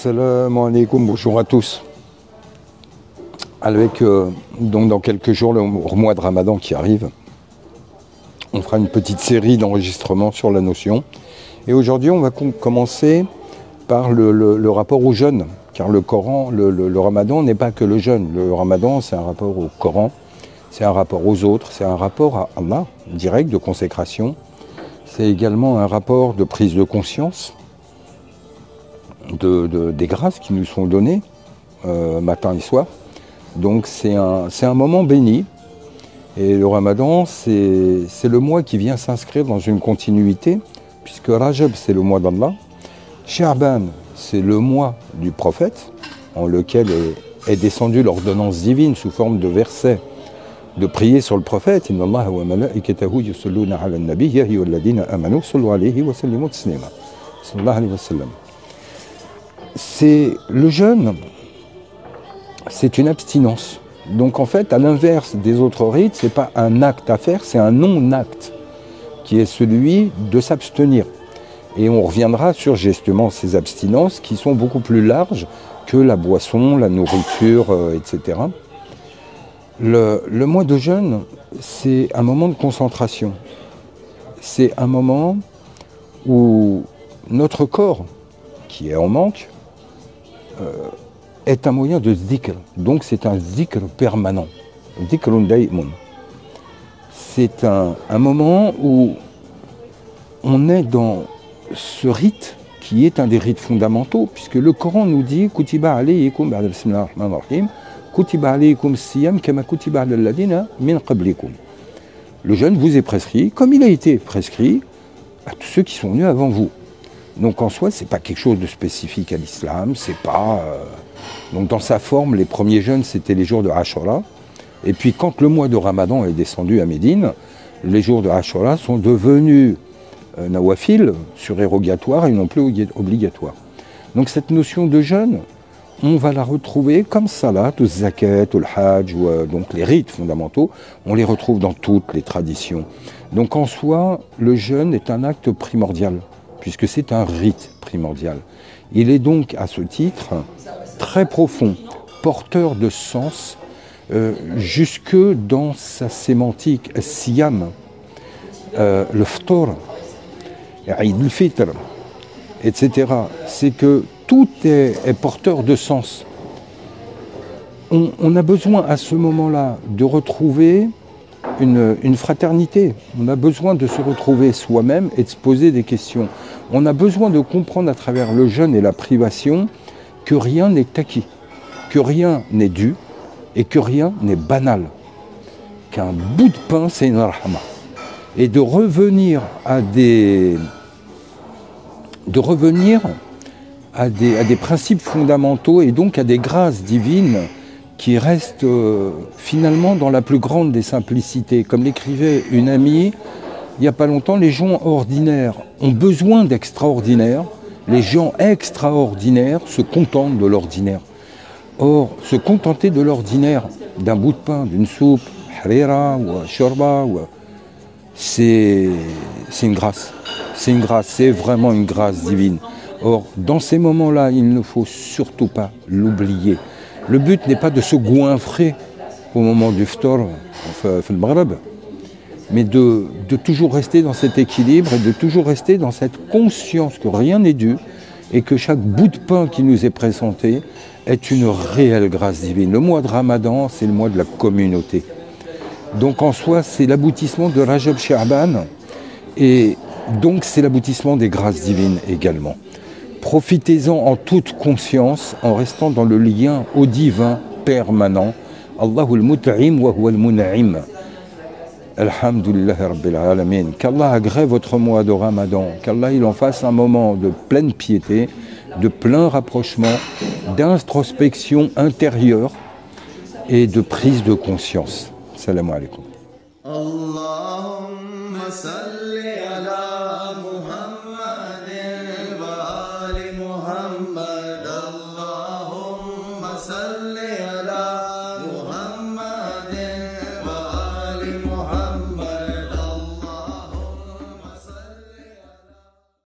Assalamu alaikum, bonjour à tous. Avec donc dans quelques jours le mois de Ramadan qui arrive, on fera une petite série d'enregistrements sur la notion. Et aujourd'hui, on va commencer par le rapport au jeûne, car le Coran, le Ramadan n'est pas que le jeûne. Le Ramadan, c'est un rapport au Coran, c'est un rapport aux autres, c'est un rapport à Allah, direct de consécration. C'est également un rapport de prise de conscience des grâces qui nous sont données matin et soir. Donc c'est un moment béni. Et le Ramadan, c'est le mois qui vient s'inscrire dans une continuité, puisque Rajab, c'est le mois d'Allah. Sha'ban, c'est le mois du prophète, en lequel est descendue l'ordonnance divine sous forme de versets, de prier sur le prophète. Inna Allaha wa malaikatahu yusalluna ala an-nabi ya ayyuhalladhina amanu sallu alayhi wa sallimu taslima. Sallallahu alayhi wa sallam. C'est le jeûne, c'est une abstinence. Donc en fait, à l'inverse des autres rites, c'est pas un acte à faire, c'est un non-acte qui est celui de s'abstenir. Et on reviendra sur justement ces abstinences qui sont beaucoup plus larges que la boisson, la nourriture, etc. Le mois de jeûne, c'est un moment de concentration. C'est un moment où notre corps, qui est en manque, est un moyen de zikr. Donc c'est un zikr permanent. Zikrun daimun. C'est un moment où on est dans ce rite qui est un des rites fondamentaux, puisque le Coran nous dit Kutiba alaykum ba'da bismillahir rahmanir rahim Kutiba alaykum siyam kama kutiba alal ladina min qablikum. Le jeûne vous est prescrit comme il a été prescrit à tous ceux qui sont venus avant vous. Donc en soi, c'est pas quelque chose de spécifique à l'islam, c'est pas... Donc dans sa forme, les premiers jeûnes, c'était les jours de Ashura. Et puis quand le mois de Ramadan est descendu à Médine, les jours de Ashura sont devenus nawafil, surérogatoires et non plus obligatoires. Donc cette notion de jeûne, on va la retrouver comme salat, ou zakat, ou le hajj, ou donc les rites fondamentaux, on les retrouve dans toutes les traditions. Donc en soi, le jeûne est un acte primordial, puisque c'est un rite primordial. Il est donc, à ce titre, très profond, porteur de sens, jusque dans sa sémantique, siyam, le ftor, Eid al-Fitr, etc. C'est que tout est porteur de sens. On a besoin à ce moment-là de retrouver une fraternité. On a besoin de se retrouver soi-même et de se poser des questions. On a besoin de comprendre à travers le jeûne et la privation que rien n'est acquis, que rien n'est dû et que rien n'est banal. Qu'un bout de pain, c'est une rahma. Et de revenir à des principes fondamentaux et donc à des grâces divines qui restent finalement dans la plus grande des simplicités. Comme l'écrivait une amie, il n'y a pas longtemps, les gens ordinaires ont besoin d'extraordinaire, les gens extraordinaires se contentent de l'ordinaire. Or, se contenter de l'ordinaire, d'un bout de pain, d'une soupe, harira ou shorba, c'est une grâce. C'est une grâce, c'est vraiment une grâce divine. Or, dans ces moments-là, il ne faut surtout pas l'oublier. Le but n'est pas de se goinfrer au moment du ftor, le maghreb, mais de toujours rester dans cet équilibre et de toujours rester dans cette conscience que rien n'est dû et que chaque bout de pain qui nous est présenté est une réelle grâce divine. Le mois de Ramadan, c'est le mois de la communauté. Donc en soi, c'est l'aboutissement de Rajab Sha'ban et donc c'est l'aboutissement des grâces divines également. Profitez-en en toute conscience, en restant dans le lien au divin permanent. Allahul mut'im wa huwa al-mun'im. Alhamdulillah Rabbil Alamin. Qu'Allah agrée votre mois de Ramadan, qu'Allah il en fasse un moment de pleine piété, de plein rapprochement, d'introspection intérieure et de prise de conscience. Salam alaikum. Allahumma salli ala